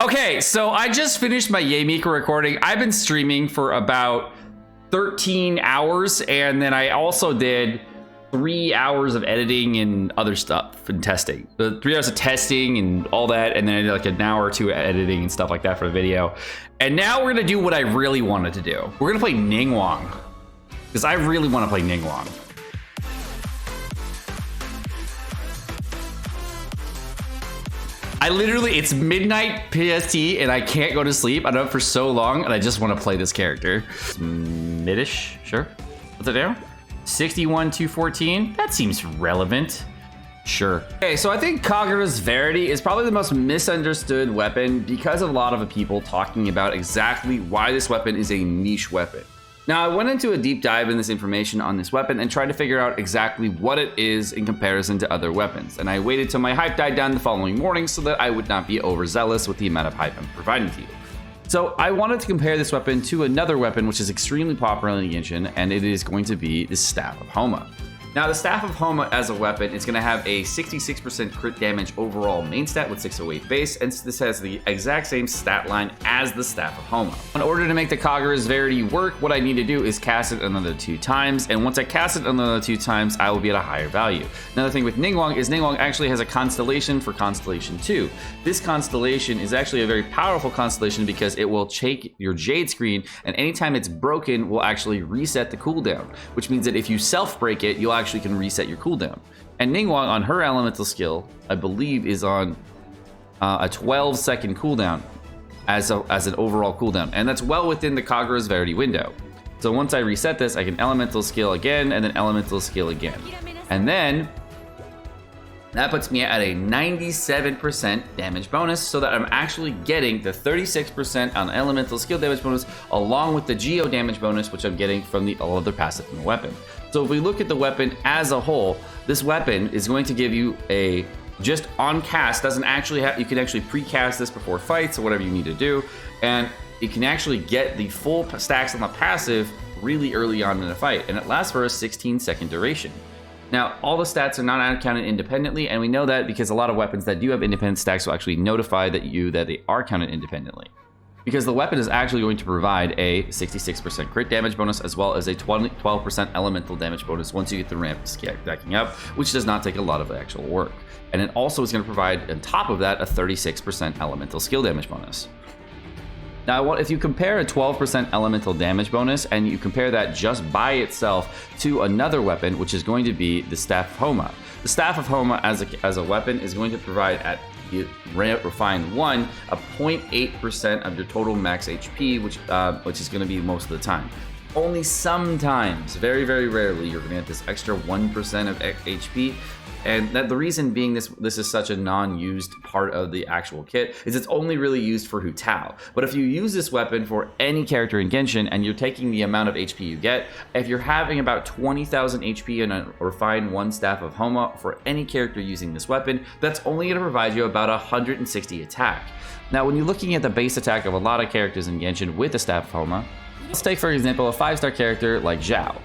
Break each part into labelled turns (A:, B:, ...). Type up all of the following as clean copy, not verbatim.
A: Okay, so I just finished my Yamika recording. I've been streaming for about 13 hours, and then I also did 3 hours of editing and other stuff and testing. The 3 hours of testing and all that, and then I did like an hour or two of editing and stuff like that for the video. And now we're gonna do what I really wanted to do. We're gonna play Ningguang, because I really want to play Ningguang. I literally, it's midnight PST and I can't go to sleep. I've been up for so long and I just want to play this character. Midish, sure. What's it do? 61, 214. That seems relevant. Sure. Okay, so I think Kagura's Verity is probably the most misunderstood weapon because of a lot of people talking about exactly why this weapon is a niche weapon. Now, I went into a deep dive in this information on this weapon and tried to figure out exactly what it is in comparison to other weapons. And I waited till my hype died down the following morning so that I would not be overzealous with the amount of hype I'm providing to you. So I wanted to compare this weapon to another weapon which is extremely popular in Genshin, and it is going to be the Staff of Homa. Now, the Staff of Homa as a weapon is going to have a 66% crit damage overall main stat with 608 base, and this has the exact same stat line as the Staff of Homa. In order to make the Kagura's Verity work, what I need to do is cast it another 2 times, and once I cast it another 2 times, I will be at a higher value. Another thing with Ningguang is Ningguang actually has a constellation for Constellation 2. This constellation is actually a very powerful constellation because it will take your Jade screen, and anytime it's broken, will actually reset the cooldown, which means that if you self-break it, you'll actually can reset your cooldown. And Ningguang on her elemental skill, I believe, is on a 12-second cooldown as an overall cooldown, and that's well within the Kagura's Verity window. So once I reset this, I can elemental skill again, and then elemental skill again, and then that puts me at a 97% damage bonus, so that I'm actually getting the 36% on elemental skill damage bonus, along with the geo damage bonus, which I'm getting from the all other passive from the weapon. So if we look at the weapon as a whole, this weapon is going to give you a, just on cast, doesn't actually have, you can actually pre-cast this before fights or whatever you need to do, and you can actually get the full stacks on the passive really early on in a fight, and it lasts for a 16-second duration. Now, all the stats are not counted independently, and we know that because a lot of weapons that do have independent stacks will actually notify that they are counted independently. Because the weapon is actually going to provide a 66% crit damage bonus, as well as a 12% elemental damage bonus once you get the ramp stacking up, which does not take a lot of actual work. And it also is going to provide, on top of that, a 36% elemental skill damage bonus. Now, if you compare a 12% elemental damage bonus and you compare that just by itself to another weapon, which is going to be the Staff of Homa. The Staff of Homa as a weapon is going to provide at the refined 1 a 0.8% of your total max HP, which is going to be most of the time. Only sometimes, very, very rarely, you're going to get this extra 1% of HP. And the reason being this is such a non-used part of the actual kit is it's only really used for Hu Tao. But if you use this weapon for any character in Genshin and you're taking the amount of HP you get, if you're having about 20,000 HP in a refined 1 Staff of Homa for any character using this weapon, that's only going to provide you about 160 attack. Now, when you're looking at the base attack of a lot of characters in Genshin with the Staff of Homa, let's take for example a 5-star character like Zhao.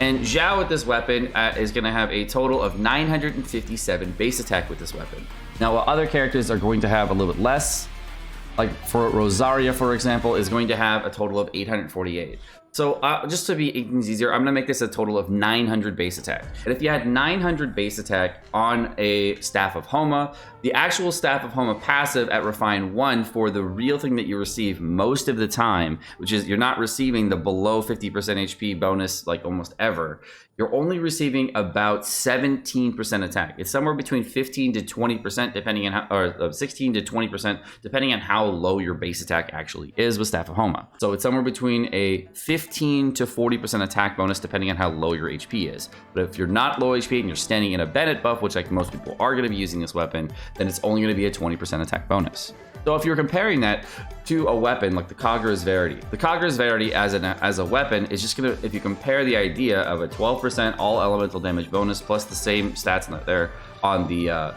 A: And Zhao with this weapon is going to have a total of 957 base attack with this weapon. Now, while other characters are going to have a little bit less, like for Rosaria, for example, is going to have a total of 848. So just to be easier, I'm going to make this a total of 900 base attack. And if you had 900 base attack on a Staff of Homa, the actual Staff of Homa passive at Refine 1 for the real thing that you receive most of the time, which is you're not receiving the below 50% HP bonus like almost ever. You're only receiving about 17% attack. It's somewhere between 15 to 20% depending on how, or 16 to 20% depending on how low your base attack actually is with Staff of Homa. So it's somewhere between a 15 to 40% attack bonus depending on how low your HP is. But if you're not low HP and you're standing in a Bennett buff, which like most people are going to be using this weapon, then it's only going to be a 20% attack bonus. So if you're comparing that to a weapon like the Kagura's Verity, the Kagura's Verity as a weapon is just gonna, if you compare the idea of a 12% all elemental damage bonus plus the same stats there on the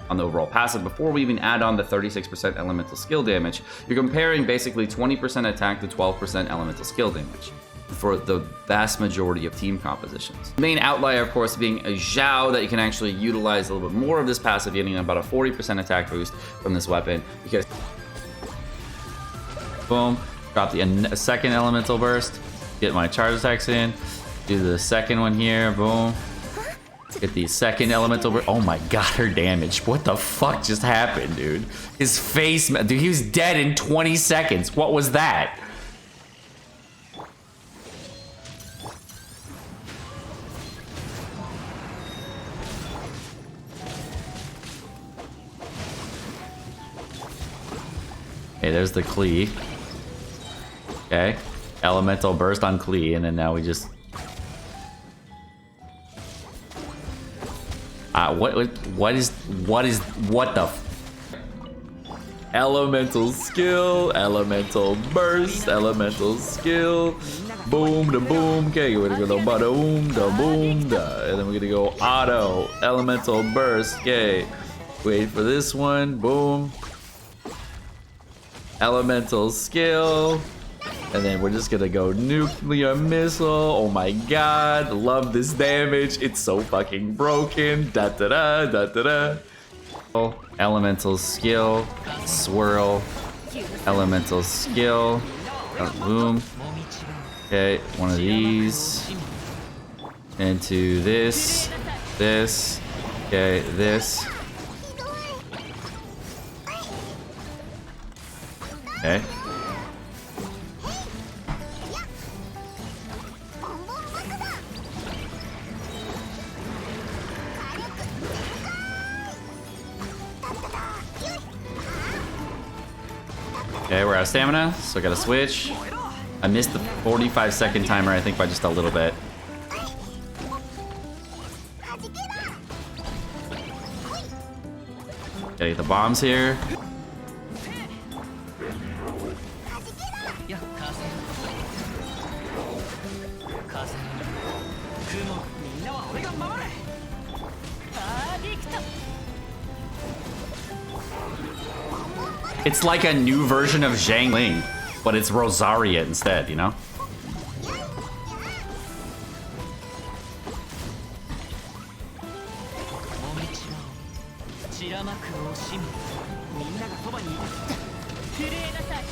A: overall passive before we even add on the 36% elemental skill damage, you're comparing basically 20% attack to 12% elemental skill damage for the vast majority of team compositions. The main outlier, of course, being a Zhao that you can actually utilize a little bit more of this passive, getting about a 40% attack boost from this weapon, because Boom. Drop the a second elemental burst. Get my charge attacks in. Do the second one here. Boom. Get the second elemental burst. Oh my god, her damage. What the fuck just happened, dude? His face, dude, he was dead in 20 seconds. What was that? Okay, there's the Klee. Okay. Elemental burst on Klee, and then now we just... what the elemental skill, elemental burst, elemental skill, boom, da boom. Okay, we're gonna go da boom, da boom, da, and then we're gonna go auto, elemental burst. Okay, wait for this one, boom, elemental skill. And then we're just gonna go nuclear missile. Oh my god, love this damage. It's so fucking broken. Da da da da da da. Oh, elemental skill, swirl, elemental skill, boom. Okay, one of these into this, this. Okay, this. Okay. Okay, we're out of stamina, so I gotta switch. I missed the 45-second timer, I think, by just a little bit. Okay, the bombs here. It's like a new version of Zhang Ling, but it's Rosaria instead, you know?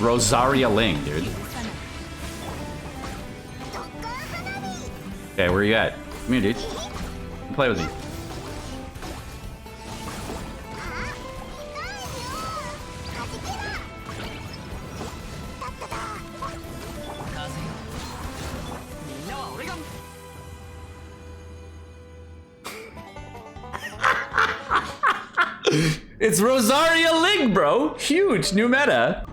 A: Rosaria Ling, dude. Okay, where you at? Come here, dude. Play with me. It's Rosaria Ling, bro. Huge new meta.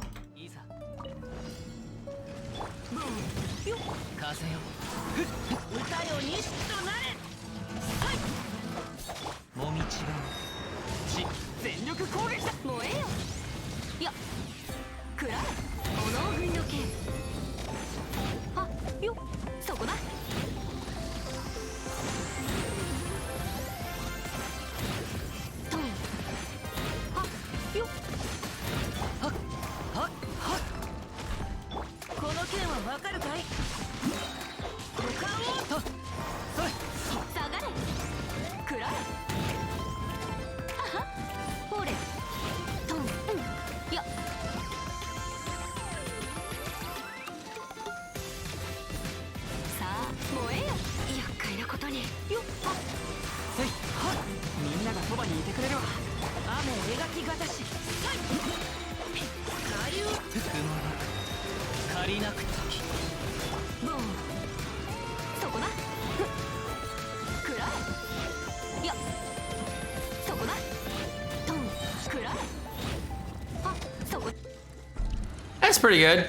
A: That's pretty good.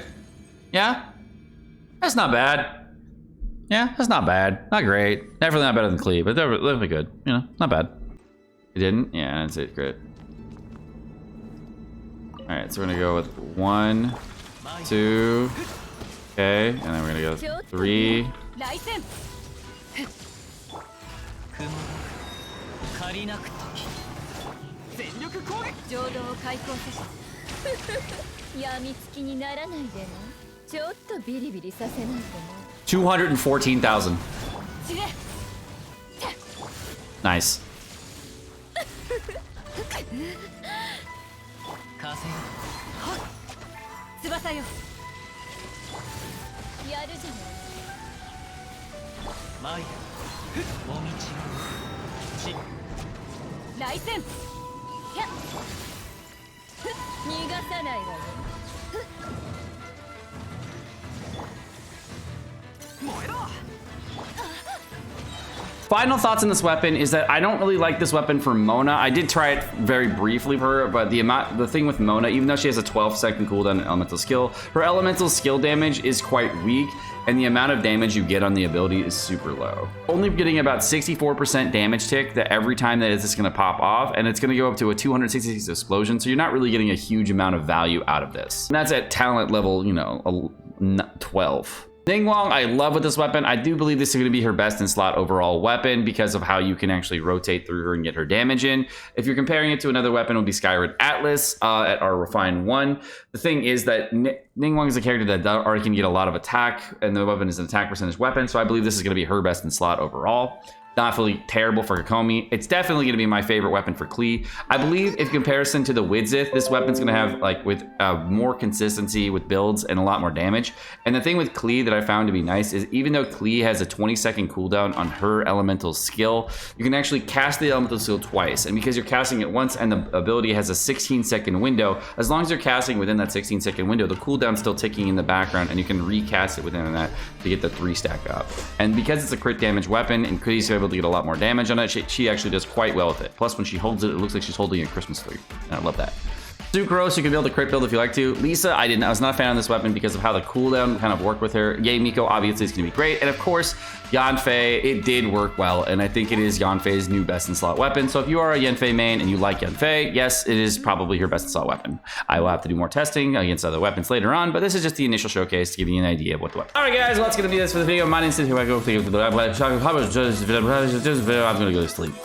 A: Yeah? That's not bad. Yeah, that's not bad. Not great. Definitely not better than Klee, but definitely good. You know, not bad. You didn't? Yeah, that's it. Great. Alright, so we're gonna go with 1, 2. Okay, and then we're gonna go 3. $214,000. Nice. Final thoughts on this weapon is that I don't really like this weapon for Mona. I did try it very briefly for her, but the thing with Mona, even though she has a 12-second cooldown in elemental skill, her elemental skill damage is quite weak, and the amount of damage you get on the ability is super low. Only getting about 64% damage tick that every time that it's going to pop off, and it's going to go up to a 266 explosion, so you're not really getting a huge amount of value out of this. And that's at talent level, you know, 12. Ningguang, I love with this weapon. I do believe this is going to be her best in slot overall weapon because of how you can actually rotate through her and get her damage in. If you're comparing it to another weapon, it would be Skyward Atlas at our Refine 1. The thing is that Ningguang is a character that already can get a lot of attack, and the weapon is an attack percentage weapon, so I believe this is going to be her best in slot overall. Not really terrible for Kokomi. It's definitely going to be my favorite weapon for Klee. I believe in comparison to the Widzith, this weapon's going to have like with more consistency with builds and a lot more damage. And the thing with Klee that I found to be nice is even though Klee has a 20-second cooldown on her elemental skill, you can actually cast the elemental skill twice. And because you're casting it once and the ability has a 16-second window, as long as you're casting within that 16-second window, the cooldown's still ticking in the background and you can recast it within that to get the 3-stack up. And because it's a crit damage weapon and Klee's able to get a lot more damage on it, she actually does quite well with it. Plus, when she holds it, it looks like she's holding a Christmas tree, and I love that. Sucrose, you can build a crit build if you like to. Lisa, I was not a fan of this weapon because of how the cooldown kind of worked with her. Yay, Miko, obviously, is going to be great. And of course, Yanfei, it did work well, and I think it is Yanfei's new best in slot weapon. So if you are a Yanfei main and you like Yanfei, yes, it is probably her best in slot weapon. I will have to do more testing against other weapons later on, but this is just the initial showcase to give you an idea of what the weapon. All right, guys, well, that's going to be this for the video. My name is I'm going to go to sleep.